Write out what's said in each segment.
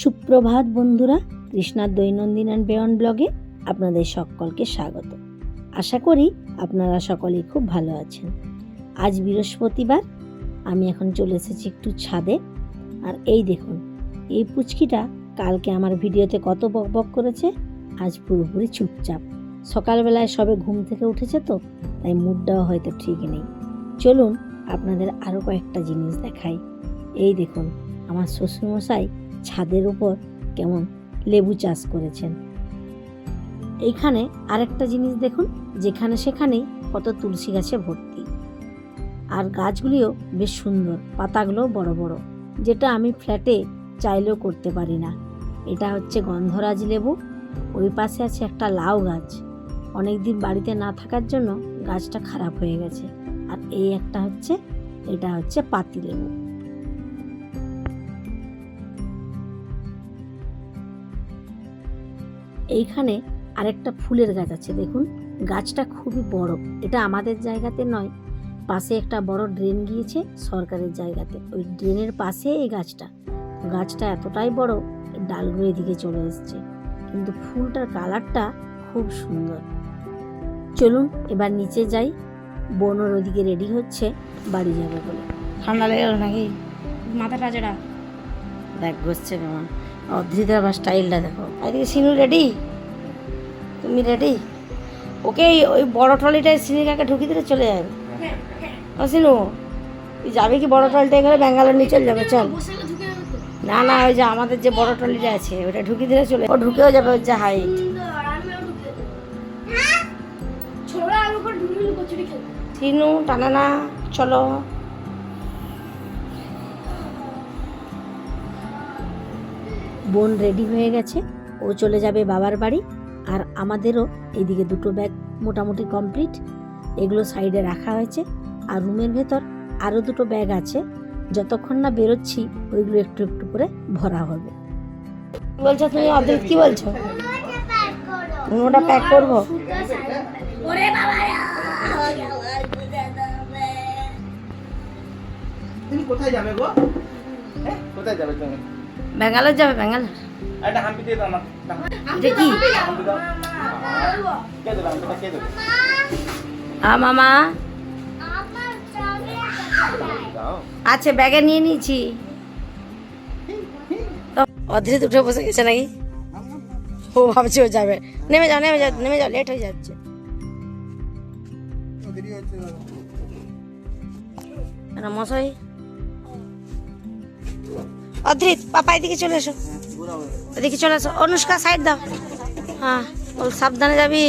সুপ্রভাত বন্ধুরা, কৃষ্ণার দৈনন্দিন অ্যান্ড বিয়ন্ড ব্লগে আপনাদের সকলকে স্বাগত। আশা করি আপনারা সকলেই খুব ভালো আছেন। আজ বৃহস্পতিবার, আমি এখন চলে এসেছি একটু ছাদে। আর এই দেখুন, এই পুচকিটা কালকে আমার ভিডিওতে কত বকবক করেছে, আজ পুরোপুরি চুপচাপ। সকালবেলায় সবে ঘুম থেকে উঠেছে তো, তাই মুডটাও হয়তো ঠিক নেই। চলুন আপনাদের আরও কয়েকটা জিনিস দেখাই। এই দেখুন, আমার শ্বশুরমশাই ছাদের উপর কেমন লেবু চাষ করেছেন। এইখানে আরেকটা জিনিস দেখুন, যেখানে সেখানেই কত তুলসী গাছে ভর্তি। আর গাছগুলিও বেশ সুন্দর, পাতাগুলোও বড় বড়, যেটা আমি ফ্ল্যাটে চাইলেও করতে পারি না। এটা হচ্ছে গন্ধরাজ লেবু। ওই পাশে আছে একটা লাউ গাছ, অনেক দিন বাড়িতে না থাকার জন্য গাছটা খারাপ হয়ে গেছে। আর এই একটা হচ্ছে, এটা হচ্ছে পাতি লেবু। এইখানে আরেকটা ফুলের গাছ আছে, দেখুন গাছটা খুবই বড়। এটা আমাদের জায়গাতে নয়, পাশে একটা বড় ড্রেন গিয়েছে সরকারের জায়গাতে, ওই ড্রেনের পাশে এই গাছটা এতটাই বড়, ডালগুলো এদিকে চলে এসছে, কিন্তু ফুলটার কালারটা খুব সুন্দর। চলুন এবার নিচে যাই। বোনর ওদিকে রেডি হচ্ছে বাড়ি যাবে বলে। ঠান্ডা লেগে গেল নাকি? মাথাটা জেরা দেখ বসছে কেমন। অধৃতার আবার স্টাইলটা দেখো। এদিকে সিনু রেডি? তুমি রেডি? ওকে ওই বড় ট্রলিটায় সিনিকাকে ঢুকিয়ে দিলে চলে যাবে। ও সিনু, তুই যাবে কি বড় ট্রলিটায় করে ব্যাঙ্গালোর নিয়ে চলে যাবে? চল না না, ওই যে আমাদের যে বড় ট্রলিটা আছে ওটা ঢুকিয়ে দিলে চলে, ও ঢুকেও যাবে। ওর যে হাইট। সিনু টানা না, চলো। বোন রেডি হয়ে গেছে, ও চলে যাবে বাবার বাড়ি। আর আমাদেরও এইদিকে দুটো ব্যাগ মোটামুটি কমপ্লিট, এগুলো সাইডে রাখা হয়েছে। আর রুমের ভেতর আরও দুটো ব্যাগ আছে, যতক্ষণ না বেরোচ্ছি ওইগুলো একটু একটু করে ভরা হবে। বলছো তুমি অদ্রিত, কি বলছো? ওটা প্যাক করবো? তুমি কোথায় যাবে গো? হ্যাঁ, কোথায় যাবে তুমি? ব্যাঙ্গালোর যাবে। ব্যাঙ্গালোর? একটা হাম্পি দিয়ে দাও না। এটা কি? হাম্পি দাও। কে দেবে? হাম্পিটা কে দেবে? মামা দাও। আচ্ছা, ব্যাগে নিয়ে নিয়েছি। অধৃত উঠে বসে গেছে নাকি? ও ভাবছি ও যাবে। নেমে যাও, নেমে যাও, নেমে যাও, লেট হয়ে যাচ্ছে। মশাই অধৃত, পাপা এদিকে চলে এসো, এদিকে চলে এসো। অনুষ্কা সাইড দাও। হ্যাঁ, বল সাবধানে যাবি।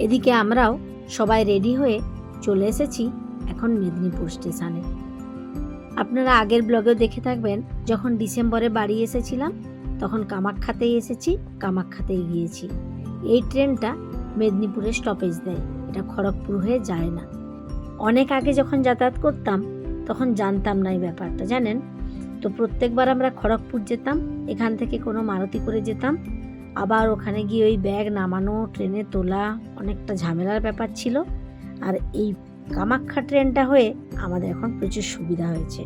এদিকে আমরাও সবাই রেডি হয়ে চলে এসেছি এখন মেদিনীপুর স্টেশনে। আপনারা আগের ব্লগেও দেখে থাকবেন, যখন ডিসেম্বরে বাড়ি এসেছিলাম তখন কামাখ্যাতেই এসেছি, কামাখ্যাতেই গিয়েছি। এই ট্রেনটা মেদিনীপুরে স্টপেজ দেয়, এটা খড়গপুর হয়ে যায় না। অনেক আগে যখন যাতায়াত করতাম তখন জানতাম না এই ব্যাপারটা, জানেন তো। প্রত্যেকবার আমরা খড়গপুর যেতাম, এখান থেকে কোনো মারুতি করে যেতাম, আবার ওখানে গিয়ে ওই ব্যাগ নামানো, ট্রেনে তোলা, অনেকটা ঝামেলার ব্যাপার ছিল। আর এই কামাখ্যা ট্রেনটা হয়ে আমাদের এখন প্রচুর সুবিধা হয়েছে।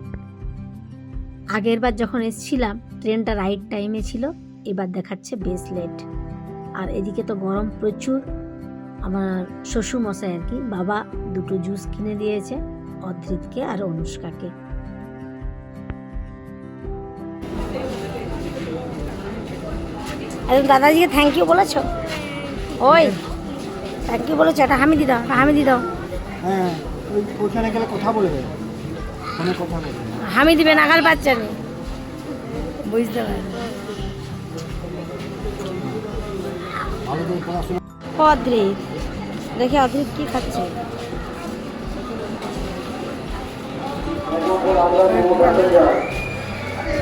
আগেরবার যখন এসেছিলাম ট্রেনটা রাইট টাইমে ছিল, এবার দেখাচ্ছে বেশ লেট। আর এদিকে তো গরম প্রচুর। আমার শ্বশুর মশাই আর কি, বাবা দুটো জুস কিনে দিয়েছে অধৃতকে আর অনুষ্কাকে। দাদাজিকে থ্যাংক ইউ বলেছো? ওই থ্যাংক ইউ বলেছো, একটা হামি দি দাও, একটা হামি দি দাও। হ্যাঁ, ওইখানে গেলে কথা বলবে, ফোনে কথা বলবে। হামি দিবে, নাগাল পাচ্ছে না, বুঝতে পারি। অদ্রিত দেখি, অদ্রিত কি খাচ্ছে?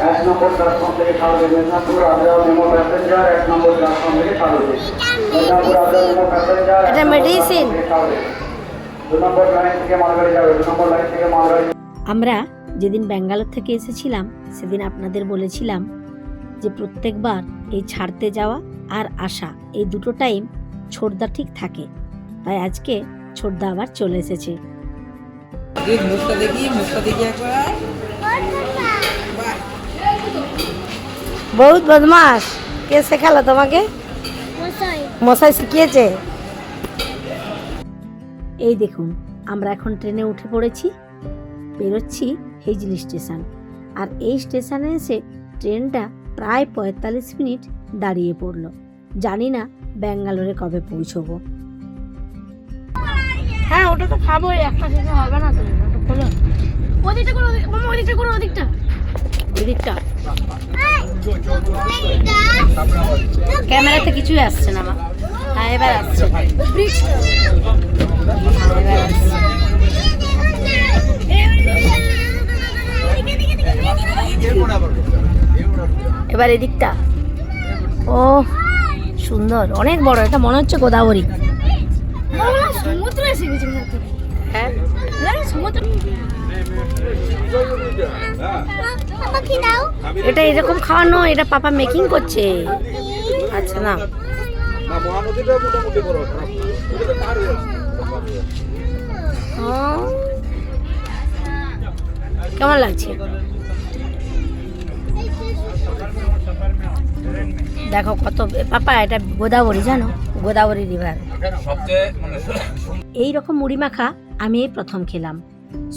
এক নম্বর প্ল্যাটফর্ম থেকে ছাড়বে মেদিনীপুর আদ্রা মেমো প্যাসেঞ্জার, এক নম্বর প্ল্যাটফর্ম থেকে ছাড়বে মেদিনীপুর আদ্রা মেমো প্যাসেঞ্জার। এটা মেডিসিন। 2 নম্বর লাইন থেকে মালগাড়ি যাবে, 2 নম্বর লাইন থেকে মালগাড়ি। আমরা যেদিন ব্যাঙ্গালোর থেকে এসেছিলাম সেদিন আপনাদের বলেছিলাম যে প্রত্যেকবার এই ছাড়তে যাওয়া আর আসা এই দুটো টাইম ছোটদা ঠিক থাকে, তাই আজকে ছোটদা আবার চলে এসেছে। মুখটা দেখি একবার। বহুত বদমাস, কে শেখালো তোমাকে? মশাই শিখিয়েছে। এই দেখুন, আমরা এখন ট্রেনে উঠে পড়েছি, বেরোচ্ছি হেজলি স্টেশন। আর এই স্টেশনে এসে ট্রেনটা প্রায় 45 মিনিট দাঁড়িয়ে পড়লো। জানি না ব্যাঙ্গালোরে কবে পৌঁছবো। হ্যাঁ ওটা তো খাবো, একটা শেষে হবে না তো। ওটা খোলো, ওদিকটা করো, মামা ওদিকটা করো, ওদিকটা ওদিকটা ক্যামেরাতে কিছুই আসছে না মা। হ্যাঁ এবার আসছে। এবার আসছে। এবার এদিকটা, ও সুন্দর, অনেক বড়। এটা মনে হচ্ছে গোদাবরী। সমুদ্র এসে গেছে মনে হচ্ছে। হ্যাঁ সমুদ্র। এটা এরকম খাওয়ানো, এটা পাপা মেকিং করছে। আচ্ছা না, কেমন লাগছে দেখো কত। পাপা এটা গোদাবরী, জানো, গোদাবরী রিভার। এই রকম মুড়ি মাখা আমি এই প্রথম খেলাম।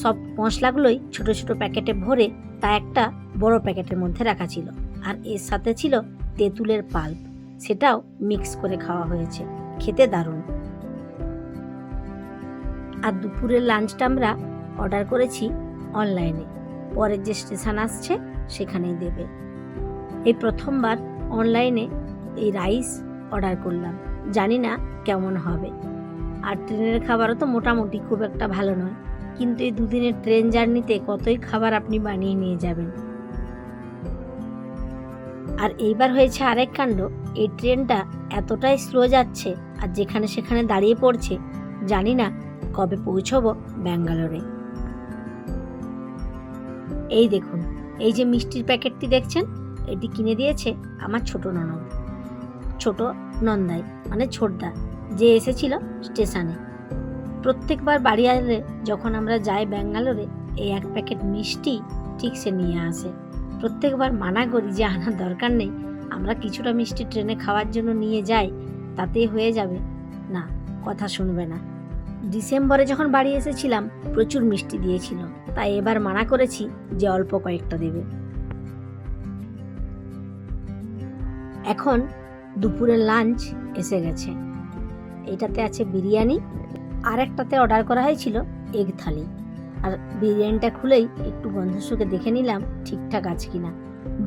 সব মশলাগুলোই ছোট ছোট প্যাকেটে ভরে তা একটা বড় প্যাকেটের মধ্যে রাখা ছিল। আর এর সাথে ছিল তেঁতুলের পাল্প, সেটাও মিক্স করে খাওয়া হয়েছে, খেতে দারুণ। আর দুপুরের লাঞ্চটা আমরা অর্ডার করেছি অনলাইনে, পরের যে স্টেশন আসছে সেখানেই দেবে। এই প্রথমবার অনলাইনে এই রাইস অর্ডার করলাম, জানি না কেমন হবে। আর ট্রেনের খাবারও তো মোটামুটি খুব একটা ভালো নয়, কিন্তু এই দুদিনের ট্রেন জার্নিতে কতই খাবার আপনি বানিয়ে নিয়ে যাবেন। আর এইবার হয়েছে আরেক কাণ্ড, এই ট্রেনটা এতটাই স্লো যাচ্ছে আর যেখানে সেখানে দাঁড়িয়ে পড়ছে, জানি না কবে পৌঁছবো ব্যাঙ্গালোরে। এই দেখুন, এই যে মিষ্টির প্যাকেটটি দেখছেন, এটি কিনে দিয়েছে আমার ছোট ননদ, ছোট নন্দাই মানে ছোটদা, যে এসেছিল স্টেশনে। প্রত্যেকবার বাড়ি আসলে যখন আমরা যাই ব্যাঙ্গালোরে, এই এক প্যাকেট মিষ্টি ঠিক সে নিয়ে আসে। প্রত্যেকবার মানা করি যে আনার দরকার নেই, আমরা কিছুটা মিষ্টি ট্রেনে খাওয়ার জন্য নিয়ে যাই, তাতেই হয়ে যাবে। না, কথা শুনবে না। ডিসেম্বরে যখন বাড়ি এসেছিলাম প্রচুর মিষ্টি দিয়েছিল, তাই এবার মানা করেছি যে অল্প কয়েকটা দেবে। এখন দুপুরের লাঞ্চ এসে গেছে। এটাতে আছে বিরিয়ানি, আর একটাতে অর্ডার করা হয়েছিল এগ থালি। আর বিরিয়ানিটা খুলেই একটু গন্ধ শুকে দেখে নিলাম ঠিকঠাক আছে কিনা।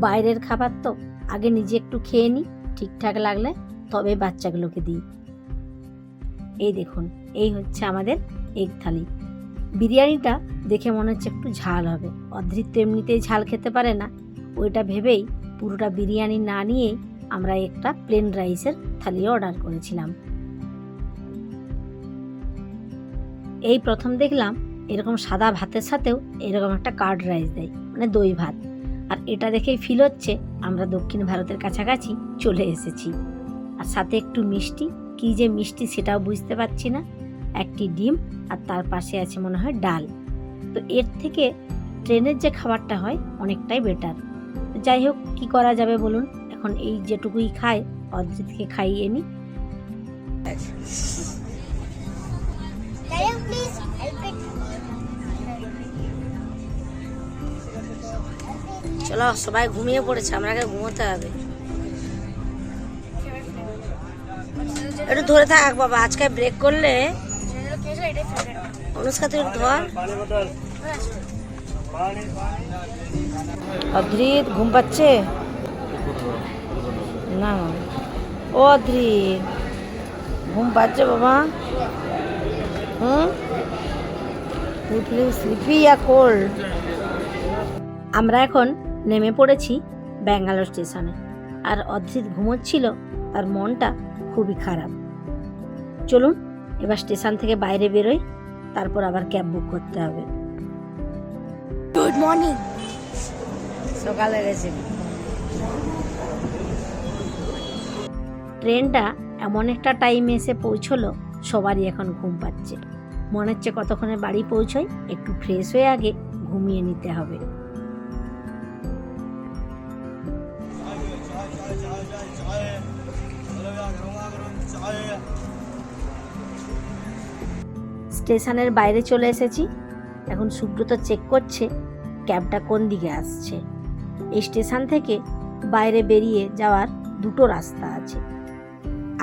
বাইরের খাবার তো আগে নিজে একটু খেয়ে নিই, ঠিকঠাক লাগলে তবে বাচ্চাগুলোকে দিই। এই দেখুন, এই হচ্ছে আমাদের এগ থালি। বিরিয়ানিটা দেখে মনে হচ্ছে একটু ঝাল হবে, অধৃত তো এমনিতেই ঝাল খেতে পারে না, ওইটা ভেবেই পুরোটা বিরিয়ানি না নিয়েই আমরা একটা প্লেন রাইসের থালিও অর্ডার করেছিলাম। এই প্রথম দেখলাম এরকম সাদা ভাতের সাথেও এরকম একটা কার্ড রাইস দেয়, মানে দই ভাত। আর এটা দেখেই ফিল হচ্ছে আমরা দক্ষিণ ভারতের কাছাকাছি চলে এসেছি। আর সাথে একটু মিষ্টি, কী যে মিষ্টি সেটাও বুঝতে পারছি না। একটি ডিম আর তার পাশে আছে মনে হয় ডাল। তো এর থেকে ট্রেনের যে খাবারটা হয় অনেকটাই বেটার। যাই হোক, কী করা যাবে বলুন, এখন এই যেটুকুই খায় অদ্রিতকে খাইয়ে নিই। চলো, সবাই ঘুমিয়ে পড়েছে, আমাকে ঘুমোতে হবে। একটু ধরে থাক বাবা, আজকে ব্রেক করলে অনুষ্কা তুই ধর। অদ্রিত ঘুম পাচ্ছে না? ও অদ্রিত ঘুম পাচ্ছে বাবা? স্লিপি আর কোল্ড। আমরা এখন নেমে পড়েছি ব্যাঙ্গালোর স্টেশনে। আর অদ্রিত ঘুমোচ্ছিল, তার মনটা খুবই খারাপ। চলুন এবার স্টেশন থেকে বাইরে বেরোই, তারপর আবার ক্যাব বুক করতে হবে। Good morning. সকালে গেছি। ট্রেনটা এমন একটা টাইমে এসে পৌঁছলো, সবারই এখন ঘুম পাচ্ছে। মনে হচ্ছে কতক্ষণে বাড়ি পৌঁছই, একটু ফ্রেশ হয়ে আগে ঘুমিয়ে নিতে হবে। স্টেশনের বাইরে চলে এসেছি। এখন সুব্রত চেক করছে ক্যাবটা কোন দিকে আসছে। এই স্টেশন থেকে বাইরে বেরিয়ে যাওয়ার দুটো রাস্তা আছে।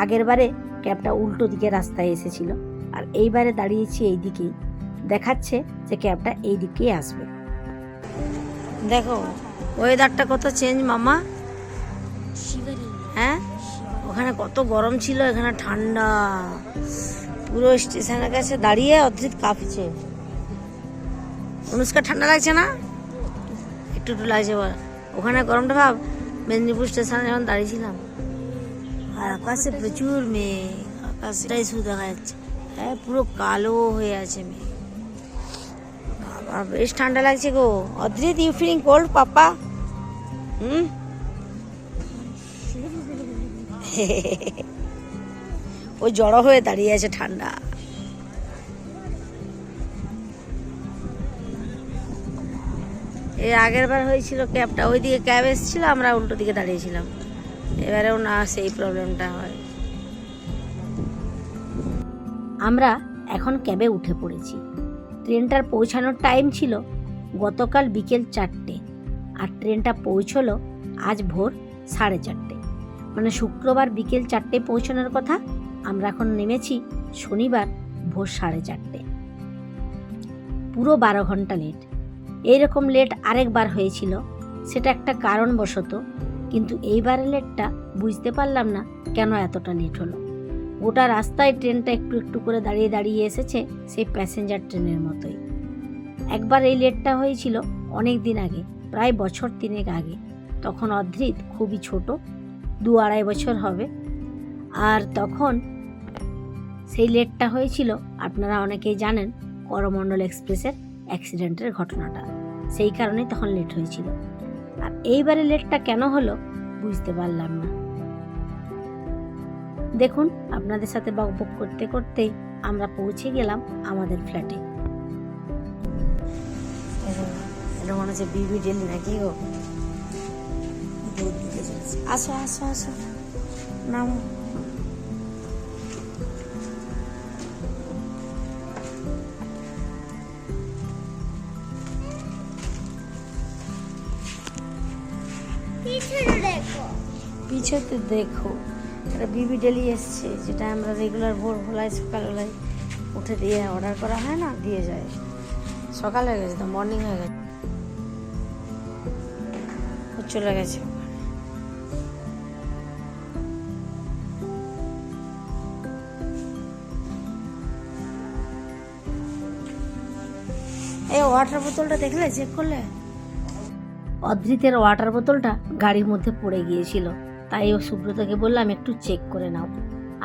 আগের বারে ক্যাবটা উল্টো দিকে রাস্তায় এসেছিল, আর এইবারে দাঁড়িয়েছি এই দিকেই। দেখাচ্ছে যে ক্যাবটা এই দিকেই আসবে। দেখো ওয়েদারটা কত চেঞ্জ মামা। হ্যাঁ, ওখানে কত গরম ছিল, এখানে ঠান্ডা। পুরো স্টেশনের কাছে দাঁড়িয়ে অদ্রিত কাঁপছে। অনুষ্কা ঠান্ডা লাগছে না? একটু একটু লাগছে বল। ওখানে গরমটা ভাব। মেদিনীপুর স্টেশনে যখন দাঁড়িয়েছিলাম, আর আকাশে প্রচুর মেঘ, আকাশটাই শুধু দেখা যাচ্ছে। হ্যাঁ, পুরো কালো হয়ে আছে মেঘ। বাবা বেশ ঠান্ডা লাগছে গো। অদ্রিত, ইউ ফিলিং কোল্ড পাপা? ও জড়ো হয়ে দাঁড়িয়ে আছে ঠান্ডা। এর আগের বার হয়েছিল ক্যাবটা ওইদিকে ক্যাব এসেছিল, আমরা উল্টো দিকে দাঁড়িয়েছিলাম। এবারেও না সেই প্রবলেমটা হয়। আমরা এখন ক্যাবে উঠে পড়েছি। ট্রেনটার পৌঁছানোর টাইম ছিল গতকাল বিকেল 4টে, আর ট্রেনটা পৌঁছলো আজ ভোর 4:30। মানে শুক্রবার বিকেল 4টে পৌঁছানোর কথা, আমরা এখন নেমেছি শনিবার ভোর 4:30। পুরো 12 ঘন্টা লেট। এইরকম লেট আরেকবার হয়েছিল, সেটা একটা কারণবশত, কিন্তু এইবারের লেটটা বুঝতে পারলাম না কেন এতটা লেট হলো। গোটা রাস্তায় ট্রেনটা একটু একটু করে দাঁড়িয়ে দাঁড়িয়ে এসেছে, সেই প্যাসেঞ্জার ট্রেনের মতোই। একবার এই লেটটা হয়েছিল অনেক দিন আগে, প্রায় বছর 3 আগে। তখন অদ্রিত খুবই ছোট, 2-2.5 বছর হবে। আর তখন সেই লেটটা হয়েছিল, আপনারা অনেকেই জানেন, করমণ্ডল এক্সপ্রেসের অ্যাক্সিডেন্টের ঘটনাটা। সেই কারণেই তখন লেট হয়েছিল। আর এইবারে লেটটা কেন হলো বুঝতে পারলাম না। দেখুন, আপনাদের সাথে বকবক করতে করতেই আমরা পৌঁছে গেলাম আমাদের ফ্ল্যাটে। এটা মনে হচ্ছে বিবি ডেলি নাকি গো? আসো আসো আসো, নামো। পিছতে দেখো, একটা বিবি ডেলি এসছে, যেটা আমরা রেগুলার ভোরবেলায় সকালবেলায় উঠে দিয়ে অর্ডার করা হয় না, দিয়ে যায়। সকাল হয়ে গেছে তো, মর্নিং হয়ে গেছে, চলে গেছে। এই ওয়াটার বোতলটা দেখলে, চেক করলে? অদ্রিতের ওয়াটার বোতলটা গাড়ির মধ্যে পড়ে গিয়েছিল, তাই ও সুব্রতকে বললাম একটু চেক করে নাও।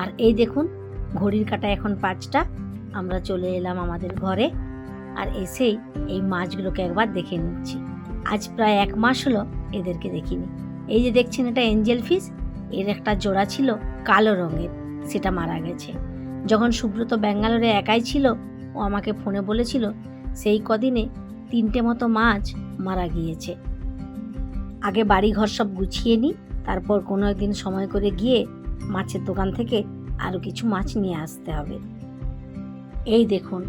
আর এই দেখুন, ঘড়ির কাঁটা এখন 5টা। আমরা চলে এলাম আমাদের ঘরে, আর এসেই এই মাছগুলোকে একবার দেখে নিচ্ছি। আজ প্রায় 1 মাস হলো এদেরকে দেখিনি। এই যে দেখছেন, এটা এঞ্জেল ফিশ। এর একটা জোড়া ছিল কালো রঙের, সেটা মারা গেছে। যখন সুব্রত ব্যাঙ্গালোরে একাই ছিল, ও আমাকে ফোনে বলেছিল সেই কদিনে 3টে মতো মাছ মারা গিয়েছে। আগে বাড়ি ঘর সব গুছিয়ে নিই, তারপর কোনো একদিন সময় করে গিয়ে মাছের দোকান থেকে আরও কিছু মাছ নিয়ে আসতে হবে। এই দেখুন,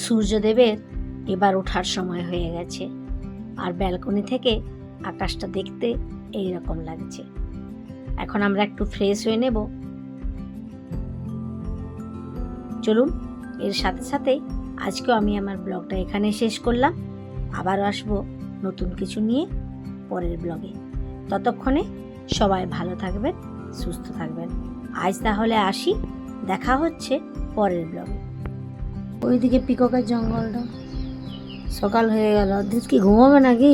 সূর্যদেবের এবার ওঠার সময় হয়ে গেছে, আর ব্যালকনি থেকে আকাশটা দেখতে এই রকম লাগছে। এখন আমরা একটু ফ্রেশ হয়ে নেব। চলুন, এর সাথে সাথে আজকেও আমি আমার ব্লগটা এখানে শেষ করলাম। আবারও আসবো নতুন কিছু নিয়ে পরের ব্লগে। ততক্ষণে সবাই ভালো থাকবেন, সুস্থ থাকবেন। আজ তাহলে আসি, দেখা হচ্ছে পরের ব্লগে। ওইদিকে পিককের জঙ্গলটা। সকাল হয়ে গেল, অদ্রিত কি ঘুমাবে নাকি?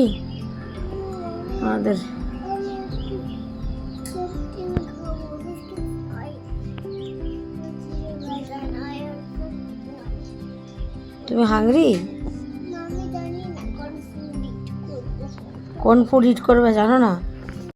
আমাদের তুমি হাংরি? কোন ফুড ইট করবে জানো না?